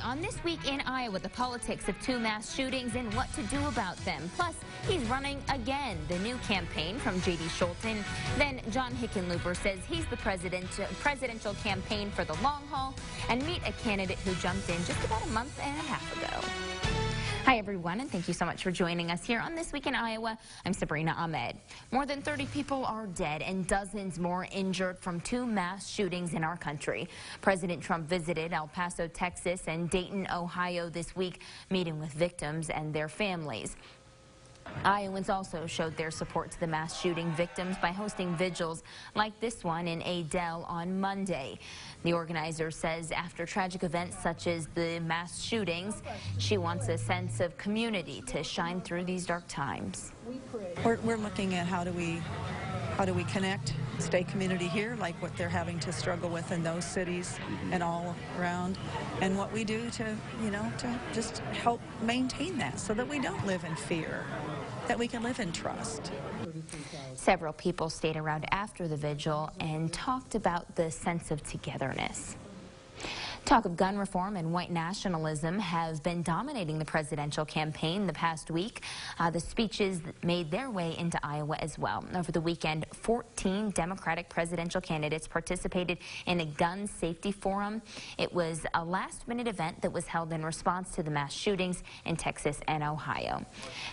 on This Week in Iowa, the politics of two mass shootings and what to do about them. Plus, he's running again, the new campaign from J.D. Scholten. Then John Hickenlooper says he's the presidential campaign for the long haul. And meet a candidate who jumped in just about a month and a half ago. Hi, everyone, and thank you so much for joining us here on This Week in Iowa. I'm Sabrina Ahmed. More than 30 people are dead and dozens more injured from two mass shootings in our country. President Trump visited El Paso, Texas, and Dayton, Ohio this week, meeting with victims and their families. Iowans also showed their support to the mass shooting victims by hosting vigils like this one in Adel on Monday. The organizer says after tragic events such as the mass shootings, she wants a sense of community to shine through these dark times. We're looking at how do we connect, stay community here, like what they're having to struggle with in those cities and all around, and what we do to, to just help maintain that so that we don't live in fear, that we can live in trust. Several people stayed around after the vigil and talked about the sense of togetherness. Talk of gun reform and white nationalism have been dominating the presidential campaign the past week. The speeches made their way into Iowa as well. Over the weekend, 14 Democratic presidential candidates participated in a gun safety forum. It was a last-minute event that was held in response to the mass shootings in Texas and Ohio.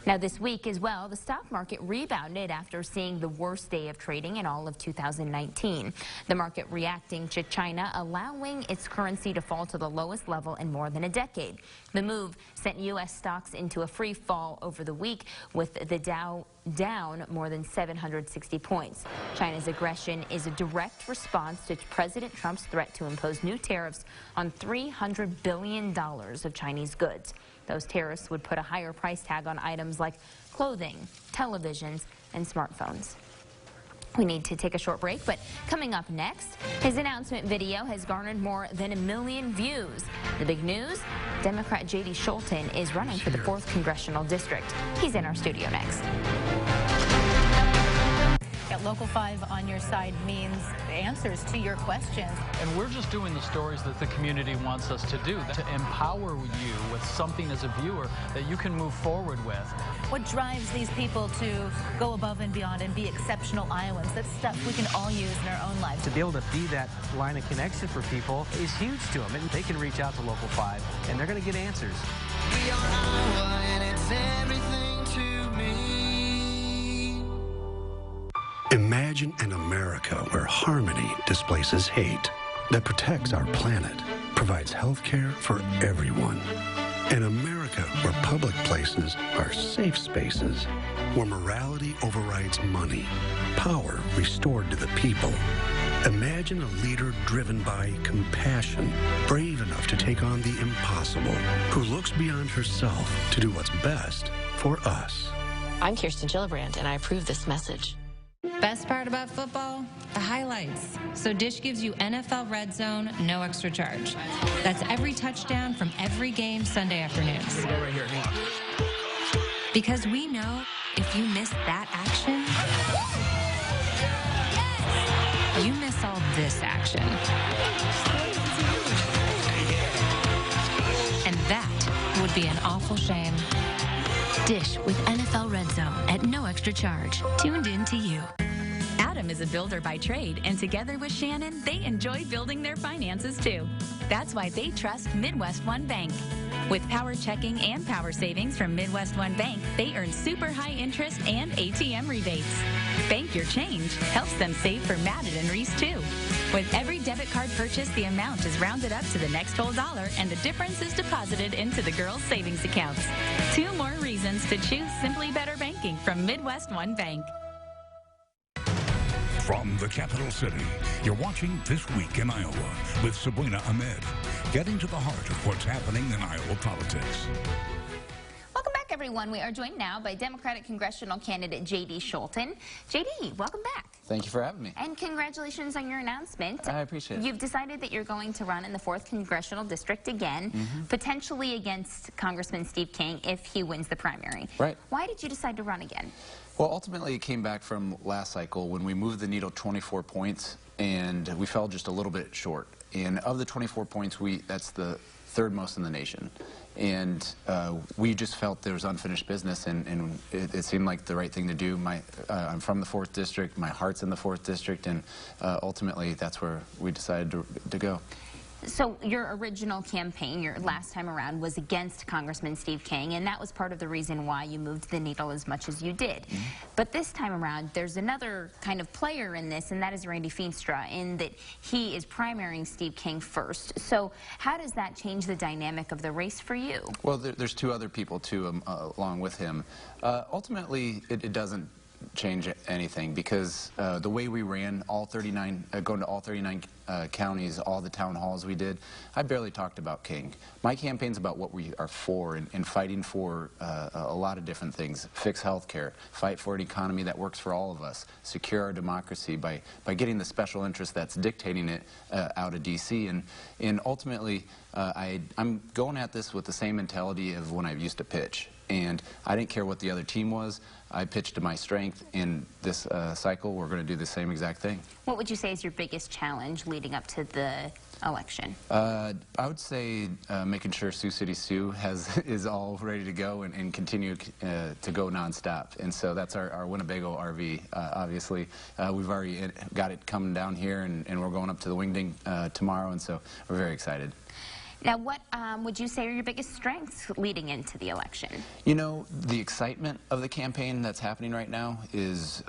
Now, this week as well, the stock market rebounded after seeing the worst day of trading in all of 2019. The market reacting to China allowing its currency to fall to the lowest level in more than a decade. The move sent U.S. stocks into a free fall over the week, with the Dow down more than 760 points. China's aggression is a direct response to President Trump's threat to impose new tariffs on $300 billion of Chinese goods. Those tariffs would put a higher price tag on items like clothing, televisions, and smartphones. We need to take a short break, but coming up next, his announcement video has garnered more than 1 million views. The big news, Democrat J.D. Scholten is running for the 4th Congressional District. He's in our studio next. Local 5 on your side means answers to your questions. And we're just doing the stories that the community wants us to do, to empower you with something as a viewer that you can move forward with. What drives these people to go above and beyond and be exceptional Iowans? That's stuff we can all use in our own lives. To be able to be that line of connection for people is huge to them. And they can reach out to Local 5, and they're going to get answers. We are Iowa, and it's everything to me. Imagine an America where harmony displaces hate, that protects our planet, provides health care for everyone. An America where public places are safe spaces, where morality overrides money, power restored to the people. Imagine a leader driven by compassion, brave enough to take on the impossible, who looks beyond herself to do what's best for us. I'm Kirsten Gillibrand, and I approve this message. Best part about football? The highlights. So Dish gives you NFL Red Zone, no extra charge. That's every touchdown from every game Sunday afternoons. Here we go right here. Because we know if you miss that action, you miss all this action. And that would be an awful shame. Dish with NFL Red Zone at no extra charge. Tuned in to you. Adam is a builder by trade, and together with Shannon, they enjoy building their finances too. That's why they trust Midwest One Bank. With power checking and power savings from Midwest One Bank, they earn super high interest and ATM rebates. Bank Your Change helps them save for Madden and Reese too. With every debit card purchase, the amount is rounded up to the next whole dollar, and the difference is deposited into the girls' savings accounts. 2 more reasons to choose Simply Better Banking from Midwest One Bank. From the capital city, you're watching This Week in Iowa with Sabrina Ahmed, getting to the heart of what's happening in Iowa politics. Welcome back, everyone. We are joined now by Democratic congressional candidate J.D. Scholten. J.D., welcome back. Thank you for having me. And congratulations on your announcement. I appreciate it. You've decided that you're going to run in the 4th Congressional District again, potentially against Congressman Steve King if he wins the primary. Right. Why did you decide to run again? Well, ultimately, it came back from last cycle when we moved the needle 24 points, and we fell just a little bit short. And of the 24 points, that's the third most in the nation. And we just felt there was unfinished business, and it seemed like the right thing to do. I'm from the 4th District, my heart's in the 4th District, and ultimately that's where we decided to go. So your original campaign, your last time around, was against Congressman Steve King, and that was part of the reason why you moved the needle as much as you did. But this time around, there's another kind of player in this, and that is Randy Feenstra, in that he is primarying Steve King first. So how does that change the dynamic of the race for you? Well, there's 2 other people, too, along with him. Ultimately, it doesn't change anything, because the way we ran all 39, going to all 39 counties, all the town halls we did, I barely talked about King. My campaign's about what we are for, and fighting for a lot of different things. Fix health care, fight for an economy that works for all of us, secure our democracy by getting the special interest that's dictating it out of D.C. And ultimately, I'm going at this with the same mentality of when I used to pitch. And I didn't care what the other team was. I pitched to my strength. In this cycle, we're going to do the same exact thing. What would you say is your biggest challenge leading up to the election? I would say making sure Sioux City Sue is all ready to go and continue to go nonstop. And so that's our Winnebago RV, obviously. We've already got it coming down here, and we're going up to the Wingding tomorrow, and so we're very excited. Now, what would you say are your biggest strengths leading into the election? You know, the excitement of the campaign that's happening right now is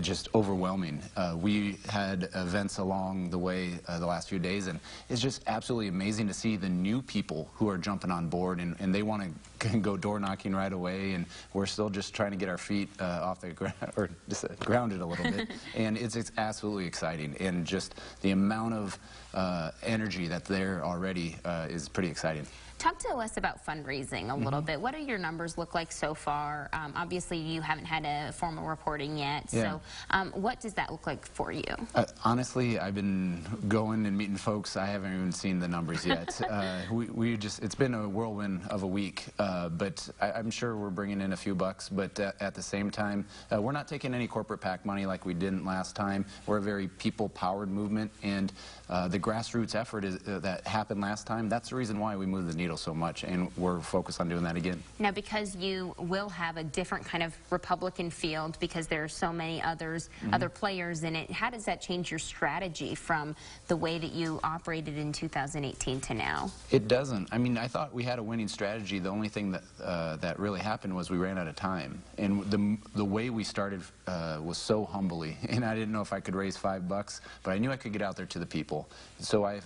just overwhelming. We had events along the way the last few days, and it's just absolutely amazing to see the new people who are jumping on board, and they want to go door knocking right away, and we're still just trying to get our feet off the ground, or just grounded a little bit. And it's absolutely exciting, and just the amount of energy that's there already is pretty exciting. Talk to us about fundraising a little bit. What do your numbers look like so far? Obviously, you haven't had a formal reporting yet, so what does that look like for you? Honestly, I've been going and meeting folks. I haven't even seen the numbers yet. It's been a whirlwind of a week, but I'm sure we're bringing in a few bucks, but at the same time, we're not taking any corporate PAC money like we didn't last time. We're a very people-powered movement, and the grassroots effort that happened last time, that's the reason why we moved the needle so much, and we're focused on doing that again. Now, because you will have a different kind of Republican field, because there are so many other players in it, how does that change your strategy from the way that you operated in 2018 to now? It doesn't. I mean, I thought we had a winning strategy. The only thing that really happened was we ran out of time, and the way we started was so humbly, and I didn't know if I could raise $5, but I knew I could get out there to the people. So I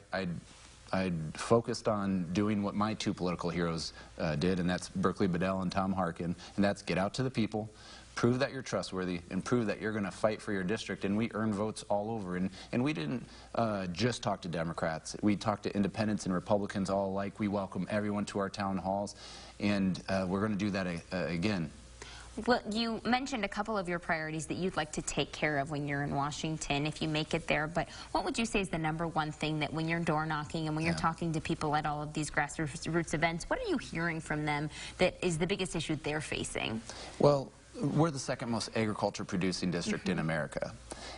focused on doing what my 2 political heroes did, and that's Berkeley Bedell and Tom Harkin, and that's get out to the people, prove that you're trustworthy, and prove that you're going to fight for your district. And we earned votes all over, and we didn't just talk to Democrats. We talked to independents and Republicans all alike. We welcome everyone to our town halls, and we're going to do that again. Well, you mentioned a couple of your priorities that you'd like to take care of when you're in Washington, if you make it there, but what would you say is the #1 thing that when you're door knocking and when you're talking to people at all of these grassroots events, what are you hearing from them that is the biggest issue they're facing? Well, we're the 2nd most agriculture producing district in America,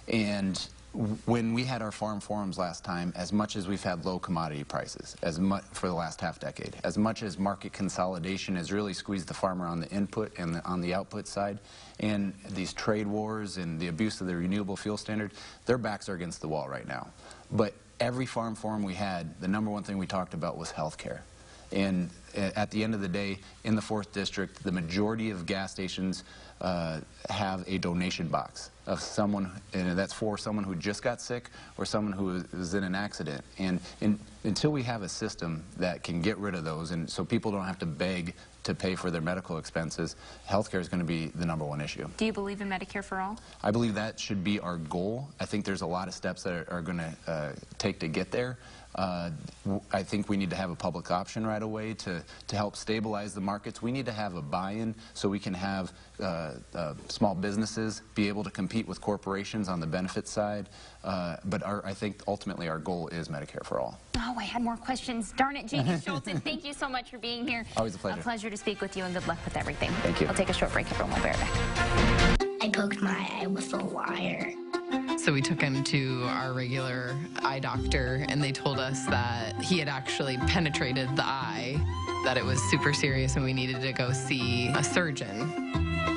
and when we had our farm forums last time, as much as we've had low commodity prices, as much for the last half-decade, as much as market consolidation has really squeezed the farmer on the input and on the output side, and these trade wars and the abuse of the renewable fuel standard, their backs are against the wall right now. But every farm forum we had, the #1 thing we talked about was health care. And at the end of the day, in the 4th District, the majority of gas stations have a donation box of someone, and that's for someone who just got sick or someone who is in an accident. And until we have a system that can get rid of those, and so people don't have to beg to pay for their medical expenses, healthcare is going to be the #1 issue. Do you believe in Medicare for all? I believe that should be our goal. I think there's a lot of steps that are going to take to get there. I think we need to have a public option right away to help stabilize the markets. We need to have a buy-in so we can have small businesses be able to compete with corporations on the benefit side. But I think ultimately our goal is Medicare for all. Oh, I had more questions. Darn it, Jamie Schulten, thank you so much for being here. Always a pleasure. A pleasure to speak with you, and good luck with everything. Thank you. I'll take a short break, everyone. We'll be right back. I poked my eye with a wire. So we took him to our regular eye doctor, and they told us that he had actually penetrated the eye, that it was super serious, and we needed to go see a surgeon.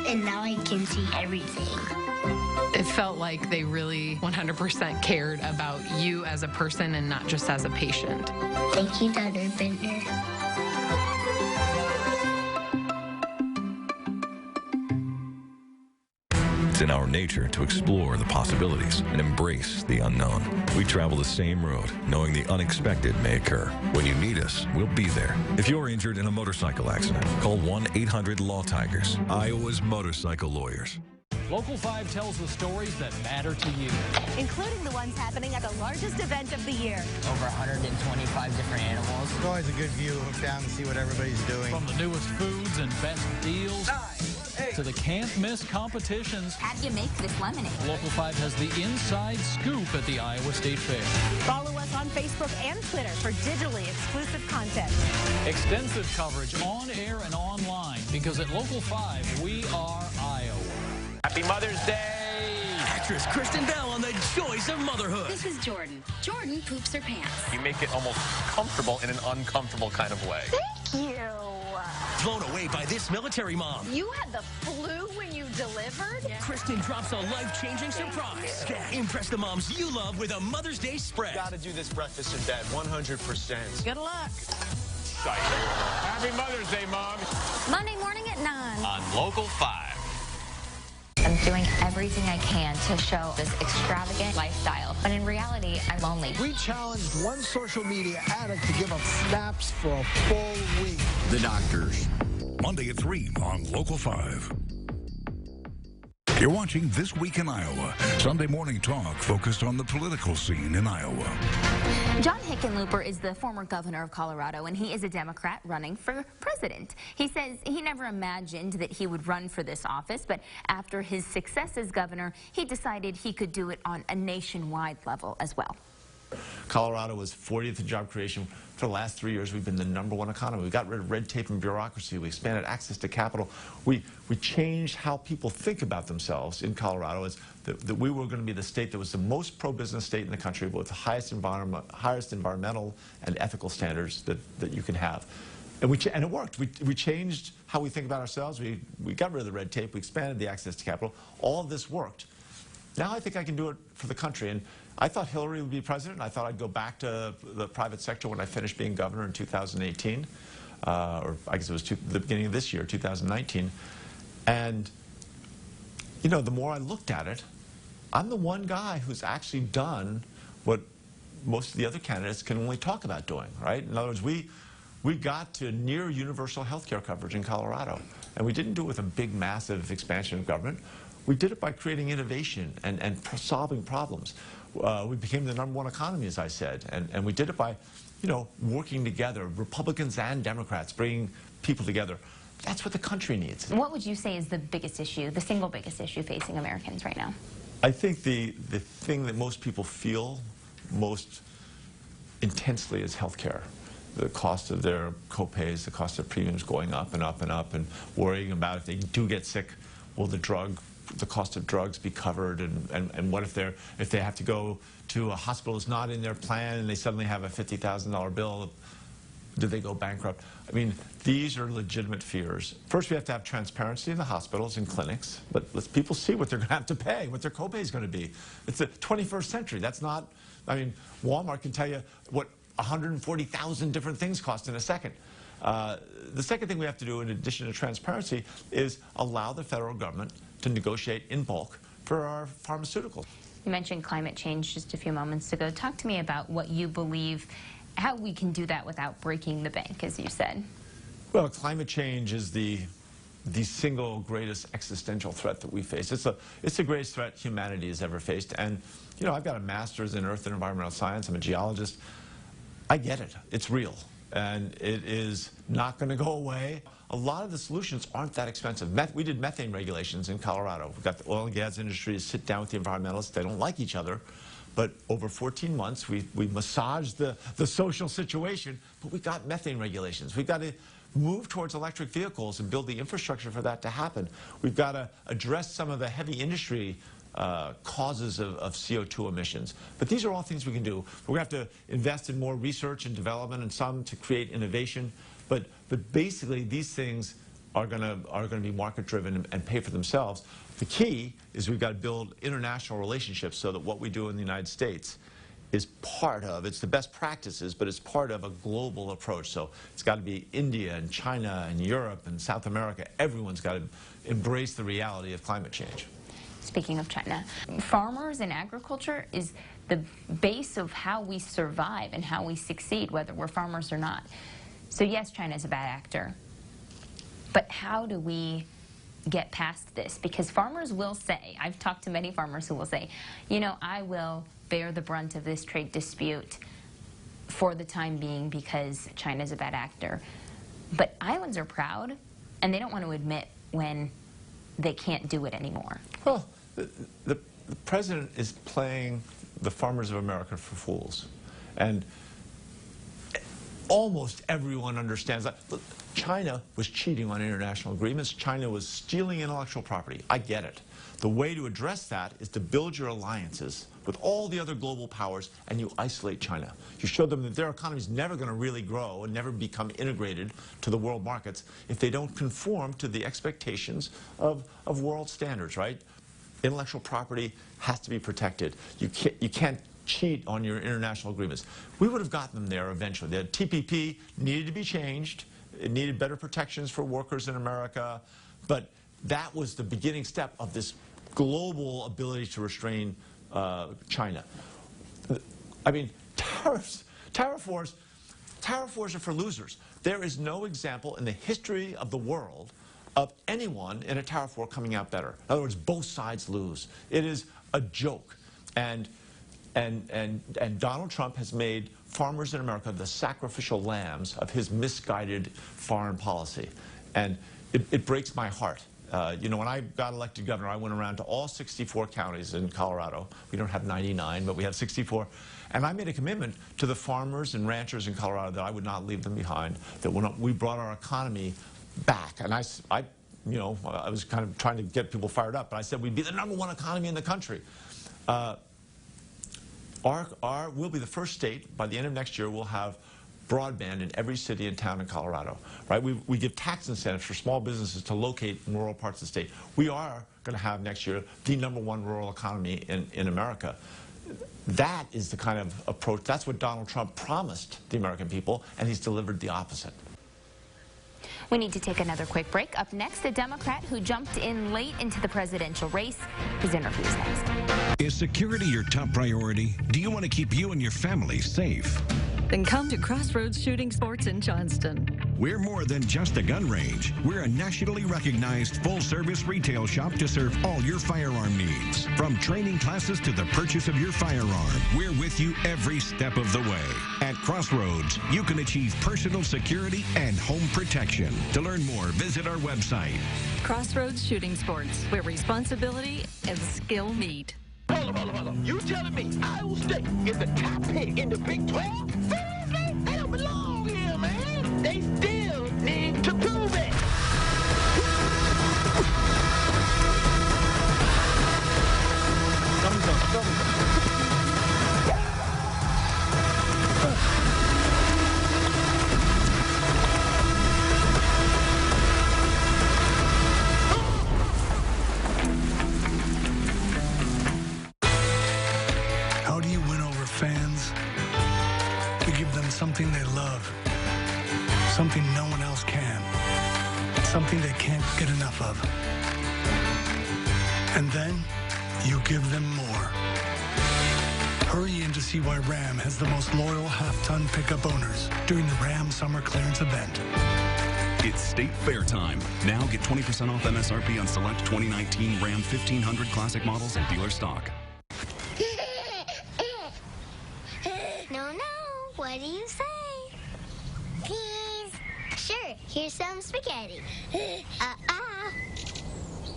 And now I can see everything. It felt like they really 100% cared about you as a person and not just as a patient. Thank you, Dr. Bender. It's in our nature to explore the possibilities and embrace the unknown. We travel the same road, knowing the unexpected may occur. When you need us, we'll be there. If you're injured in a motorcycle accident, call 1-800-LAW-TIGERS, Iowa's motorcycle lawyers. Local 5 tells the stories that matter to you, including the ones happening at the largest event of the year. Over 125 different animals. It's always a good view. Look down and see what everybody's doing. From the newest foods and best deals to the can't-miss competitions. How do you make this lemonade? Local 5 has the inside scoop at the Iowa State Fair. Follow us on Facebook and Twitter for digitally exclusive content. Extensive coverage on air and online, because at Local 5, we are Iowa. Happy Mother's Day! Actress Kristen Bell on the joys of motherhood. This is Jordan. Jordan poops her pants. You make it almost comfortable in an uncomfortable kind of way. Thank you. Blown away by this military mom. You had the flu when you delivered? Yeah. Kristen drops a life-changing surprise. Impress the moms you love with a Mother's Day spread. Gotta do this breakfast in bed, 100%. Good luck. Happy Mother's Day, Mom. Monday morning at 9. On Local 5. I'm doing everything I can to show this extravagant lifestyle, but in reality, I'm lonely. We challenged one social media addict to give up snaps for a full week. The Doctors. Monday at 3 on Local 5. You're watching This Week in Iowa, Sunday morning talk focused on the political scene in Iowa. John Hickenlooper is the former governor of Colorado, and he is a Democrat running for president. He says he never imagined that he would run for this office, but after his success as governor, he decided he could do it on a nationwide level as well. Colorado was 40th in job creation. For the last 3 years, we've been the #1 economy. We got rid of red tape and bureaucracy. We expanded access to capital. We changed how people think about themselves in Colorado. As that we were going to be the state that was the most pro-business state in the country, with the highest environmental and ethical standards that you can have. And it worked. We changed how we think about ourselves. We got rid of the red tape. We expanded the access to capital. All of this worked. Now I think I can do it for the country. And I thought Hillary would be president. I thought I'd go back to the private sector when I finished being governor in 2018. Or I guess it was the beginning of this year, 2019. And, you know, the more I looked at it, I'm the one guy who's actually done what most of the other candidates can only talk about doing, right? In other words, we got to near universal health care coverage in Colorado. And we didn't do it with a big, massive expansion of government. We did it by creating innovation and solving problems. We became the #1 economy, as I said, and we did it by, you know, working together, Republicans and Democrats, bringing people together. That's what the country needs. What would you say is the biggest issue, the single biggest issue facing Americans right now? I think the thing that most people feel most intensely is health care. The cost of their co-pays, the cost of premiums going up and up and up, and worrying about if they do get sick, will the cost of drugs be covered, and what if they have to go to a hospital that's not in their plan and they suddenly have a $50,000 bill, do they go bankrupt? I mean, these are legitimate fears. First, we have to have transparency in the hospitals and clinics. Let people see what they're going to have to pay, what their copay is going to be. It's the 21st century. That's not, I mean, Walmart can tell you what 140,000 different things cost in a second. The second thing we have to do, in addition to transparency, is allow the federal government to negotiate in bulk for our pharmaceuticals. You mentioned climate change just a few moments ago. Talk to me about what you believe, how we can do that without breaking the bank, as you said. Well, climate change is the single greatest existential threat that we face. It's the greatest threat humanity has ever faced. And, you know, I've got a master's in Earth and Environmental Science. I'm a geologist. I get it. It's real. And it is not going to go away. A lot of the solutions aren't that expensive. We did methane regulations in Colorado. We got the oil and gas industry to sit down with the environmentalists. They don't like each other. But over 14 months, we massaged the social situation, but we got methane regulations. We've got to move towards electric vehicles and build the infrastructure for that to happen. We've got to address some of the heavy industry causes of CO2 emissions. But these are all things we can do. We're going to have to invest in more research and development and some to create innovation. But basically, these things are going to be market-driven and pay for themselves. The key is we've got to build international relationships so that what we do in the United States is part of, it's the best practices, but it's part of a global approach. So it's got to be India and China and Europe and South America. Everyone's got to embrace the reality of climate change. Speaking of China, farmers and agriculture is the base of how we survive and how we succeed, whether we're farmers or not. So yes, China is a bad actor. But how do we get past this? Because farmers will say, I've talked to many farmers who will say, you know, I will bear the brunt of this trade dispute for the time being because China's a bad actor. But islands are proud, and they don't want to admit when they can't do it anymore. Well, the president is playing the farmers of America for fools. And almost everyone understands that. Look, China was cheating on international agreements. China was stealing intellectual property. I get it. The way to address that is to build your alliances with all the other global powers, and you isolate China. You show them that their economy is never going to really grow and never become integrated to the world markets if they don't conform to the expectations of world standards, right? Intellectual property has to be protected. You can't cheat on your international agreements. We would have gotten them there eventually. The TPP needed to be changed. It needed better protections for workers in America. But that was the beginning step of this global ability to restrain China. I mean, tariff wars are for losers. There is no example in the history of the world of anyone in a tariff war coming out better. In other words, both sides lose. It is a joke. And Donald Trump has made farmers in America the sacrificial lambs of his misguided foreign policy. And it breaks my heart. You know, when I got elected governor, I went around to all 64 counties in Colorado. We don't have 99, but we have 64. And I made a commitment to the farmers and ranchers in Colorado that I would not leave them behind, that when we brought our economy back. And I you know, I was kind of trying to get people fired up, but I said we'd be the #1 economy in the country. We'll be the first state, by the end of next year, we'll have broadband in every city and town in Colorado, right? We give tax incentives for small businesses to locate in rural parts of the state. We are going to have next year the #1 rural economy in America. That is the kind of approach, that's what Donald Trump promised the American people, and he's delivered the opposite. We need to take another quick break. Up next, a Democrat who jumped in late into the presidential race. His interview is next. Is security your top priority? Do you want to keep you and your family safe? Then come to Crossroads Shooting Sports in Johnston. We're more than just a gun range. We're a nationally recognized full-service retail shop to serve all your firearm needs. From training classes to the purchase of your firearm, we're with you every step of the way. At Crossroads, you can achieve personal security and home protection. To learn more, visit our website. Crossroads Shooting Sports, where responsibility and skill meet. Hold on. You telling me Iowa State is the top pick in the Big 12? Seriously? They don't belong here, man. They still need to prove it. How do you win over fans? To give them something they love, something no one else can, something they can't get enough of. And then you give them more. Hurry in to see why Ram has the most loyal half-ton pickup owners during the Ram Summer Clearance event. It's State Fair time. Now get 20% off MSRP on select 2019 Ram 1500 Classic models and dealer stock. No, what do you say? Please. Sure, here's some spaghetti.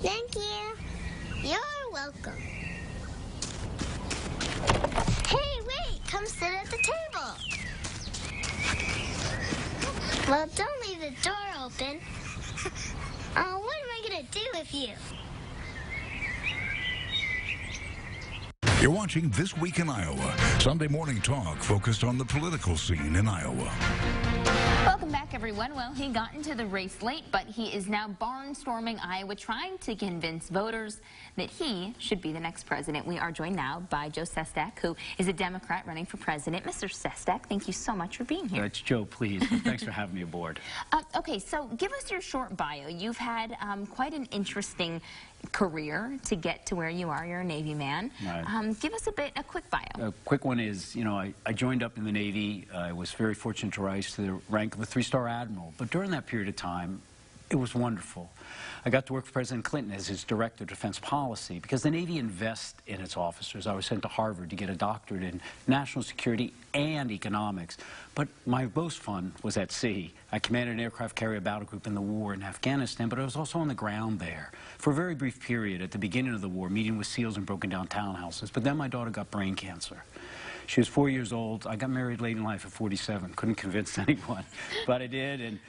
Thank you. You're welcome. Hey, wait, come sit at the table. Well, don't leave the door open. Oh, what am I gonna do with you? You're watching This Week in Iowa, Sunday morning talk focused on the political scene in Iowa. Welcome back, everyone. Well, he got into the race late, but he is now barnstorming Iowa, trying to convince voters that he should be the next president. We are joined now by Joe Sestak, who is a Democrat running for president. Mr. Sestak, thank you so much for being here. It's Joe, please. Thanks for having me aboard. Okay, so give us your short bio. You've had quite an interesting career to get to where you are. You're a Navy man. Right. Give us a quick bio. A quick one is, you know, I joined up in the Navy. I was very fortunate to rise to the rank of a 3-star admiral. But during that period of time, it was wonderful. I got to work for President Clinton as his director of defense policy because the Navy invests in its officers. I was sent to Harvard to get a doctorate in national security and economics. But my most fun was at sea. I commanded an aircraft carrier battle group in the war in Afghanistan, but I was also on the ground there for a very brief period at the beginning of the war, meeting with SEALs in broken down townhouses. But then my daughter got brain cancer. She was 4 years old. I got married late in life at 47. Couldn't convince anyone, but I did.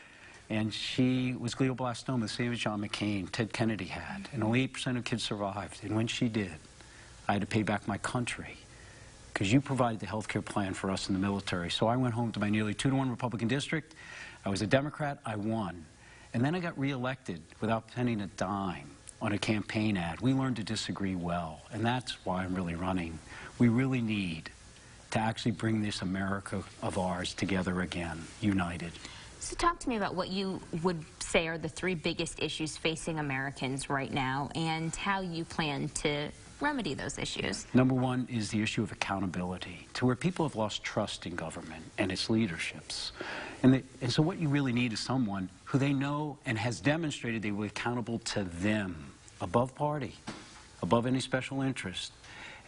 And she was glioblastoma, the same as John McCain, Ted Kennedy had. And only 8% of kids survived. And when she did, I had to pay back my country because you provided the health care plan for us in the military. So I went home to my nearly 2-to-1 Republican district. I was a Democrat. I won. And then I got reelected without spending a dime on a campaign ad. We learned to disagree well. And that's why I'm really running. We really need to actually bring this America of ours together again, united. So talk to me about what you would say are the 3 biggest issues facing Americans right now and how you plan to remedy those issues. Number 1 is the issue of accountability, to where people have lost trust in government and its leaderships. And so what you really need is someone who they know and has demonstrated they will be accountable to them, above party, above any special interest,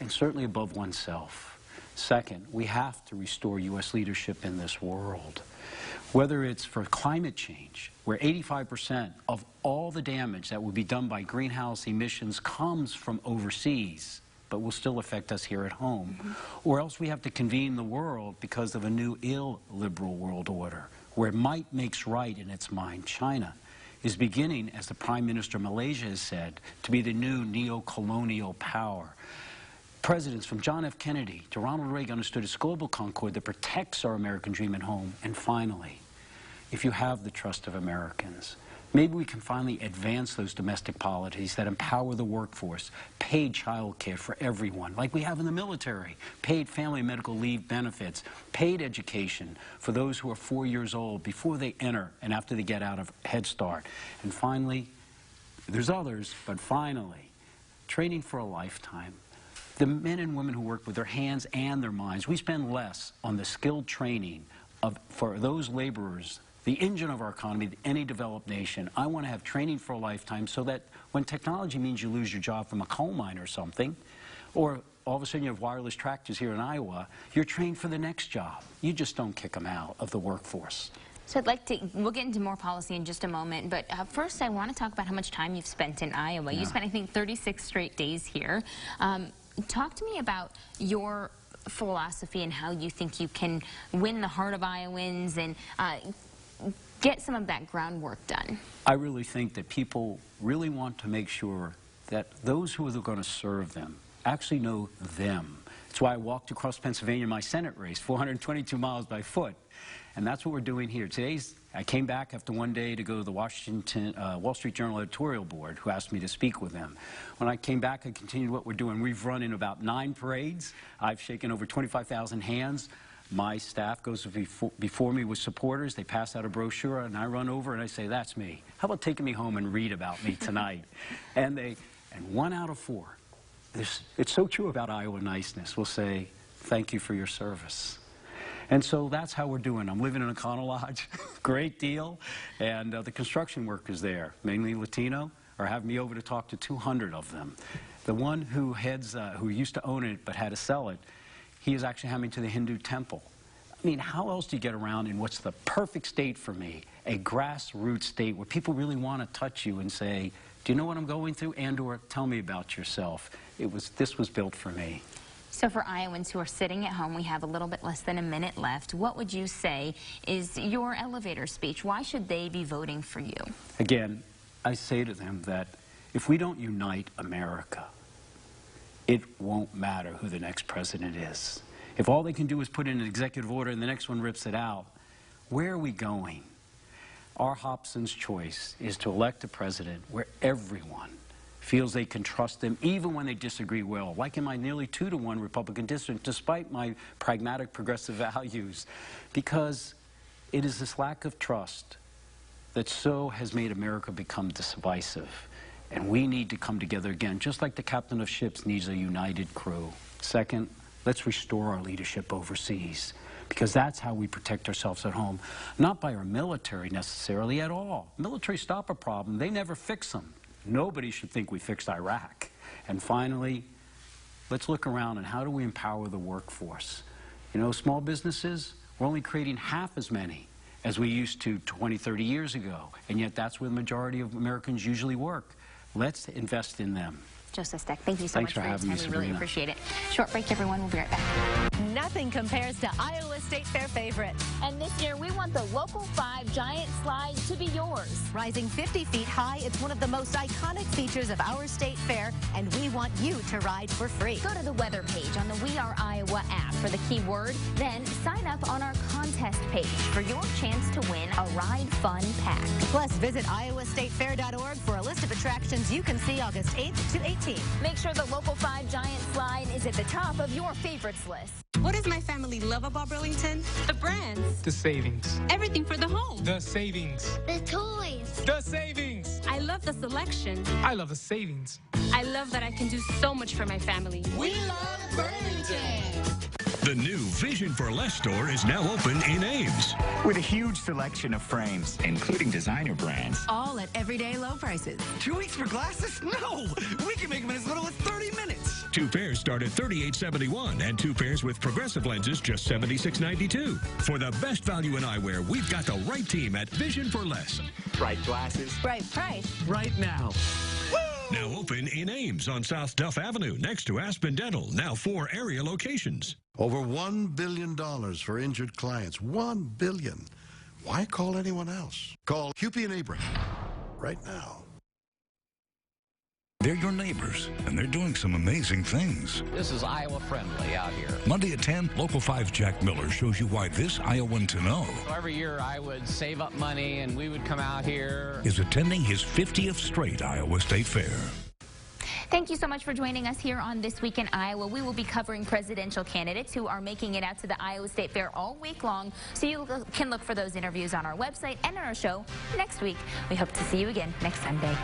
and certainly above oneself. Second, we have to restore U.S. leadership in this world. Whether it's for climate change, where 85% of all the damage that will be done by greenhouse emissions comes from overseas, but will still affect us here at home. Or else we have to convene the world because of a new illiberal world order, where might makes right in its mind. China is beginning, as the Prime Minister of Malaysia has said, to be the new neo-colonial power. Presidents from John F. Kennedy to Ronald Reagan understood its global concord that protects our American dream at home. And finally, if you have the trust of Americans, maybe we can finally advance those domestic policies that empower the workforce, paid child care for everyone, like we have in the military, paid family and medical leave benefits, paid education for those who are 4 years old before they enter and after they get out of Head Start. And finally, there's others, but finally, training for a lifetime. The men and women who work with their hands and their minds, we spend less on the skilled training for those laborers, the engine of our economy, than any developed nation. I want to have training for a lifetime so that when technology means you lose your job from a coal mine or something, or all of a sudden you have wireless tractors here in Iowa, you're trained for the next job. You just don't kick them out of the workforce. So we'll get into more policy in just a moment, but first I want to talk about how much time you've spent in Iowa. Yeah. You spent, I think, 36 straight days here. Talk to me about your philosophy and how you think you can win the heart of Iowans and get some of that groundwork done. I really think that people really want to make sure that those who are going to serve them actually know them. That's why I walked across Pennsylvania in my Senate race, 422 miles by foot. And that's what we're doing here. I came back after one day to go to the Wall Street Journal editorial board, who asked me to speak with them. When I came back, I continued what we're doing. We've run in about 9 parades. I've shaken over 25,000 hands. My staff goes before me with supporters. They pass out a brochure, and I run over and I say, "That's me. How about taking me home and read about me tonight?" and 1 out of 4, it's so true about Iowa niceness, will say, "Thank you for your service." And so that's how we're doing. I'm living in a Econo Lodge, great deal, and the construction workers there, mainly Latino, are having me over to talk to 200 of them. The one who who used to own it but had to sell it, he is actually having to the Hindu temple. I mean, how else do you get around in what's the perfect state for me, a grassroots state where people really want to touch you and say, "Do you know what I'm going through?" and/or "Tell me about yourself." This was built for me. So for Iowans who are sitting at home, we have a little bit less than a minute left. What would you say is your elevator speech? Why should they be voting for you? Again, I say to them that if we don't unite America, it won't matter who the next president is. If all they can do is put in an executive order and the next one rips it out, where are we going? Our Hobson's choice is to elect a president where everyone feels they can trust them even when they disagree well, like in my nearly 2-to-1 Republican district, despite my pragmatic progressive values, because it is this lack of trust that so has made America become divisive. And we need to come together again, just like the captain of ships needs a united crew. Second, let's restore our leadership overseas, because that's how we protect ourselves at home, not by our military necessarily at all. Military stop a problem, they never fix them. Nobody should think we fixed Iraq. And finally, let's look around and how do we empower the workforce? You know, small businesses, we're only creating half as many as we used to 20, 30 years ago, and yet that's where the majority of Americans usually work. Let's invest in them. Joseph Steck, thank you so much for having me, your time. We really Sabrina. appreciate it. Short break, everyone. We'll be right back. Nothing compares to Iowa State Fair favorites. And this year, we want the Local 5 Giant Slide to be yours. Rising 50 feet high, it's one of the most iconic features of our state fair, and we want you to ride for free. Go to the weather page on the We Are Iowa app for the keyword, then sign up on our contest page for your chance to win a Ride Fun Pack. Plus, visit iowastatefair.org for a list of attractions you can see August 8th to 18th. Make sure the Local 5 Giant Slide is at the top of your favorites list. What does my family love about Burlington? The brands. The savings. Everything for the home. The savings. The toys. The savings. I love the selection. I love the savings. I love that I can do so much for my family. We love Burlington. The new Vision for Less store is now open in Ames. With a huge selection of frames, including designer brands. All at everyday low prices. 2 weeks for glasses? No! We can make them in as little as 30 minutes. 2 pairs start at $38.71 and 2 pairs with progressive lenses just $76.92. For the best value in eyewear, we've got the right team at Vision for Less. Bright glasses. Right price. Right now. Now open in Ames on South Duff Avenue, next to Aspen Dental. Now 4 area locations. Over $1 billion for injured clients. $1 billion. Why call anyone else? Call Hupy and Abraham right now. They're your neighbors, and they're doing some amazing things. This is Iowa Friendly out here. Monday at 10, Local 5 Jack Miller shows you why this Iowan to know So every year I would save up money and we would come out here. is attending his 50th straight Iowa State Fair. Thank you so much for joining us here on This Week in Iowa. We will be covering presidential candidates who are making it out to the Iowa State Fair all week long, so you can look for those interviews on our website and on our show next week. We hope to see you again next Sunday.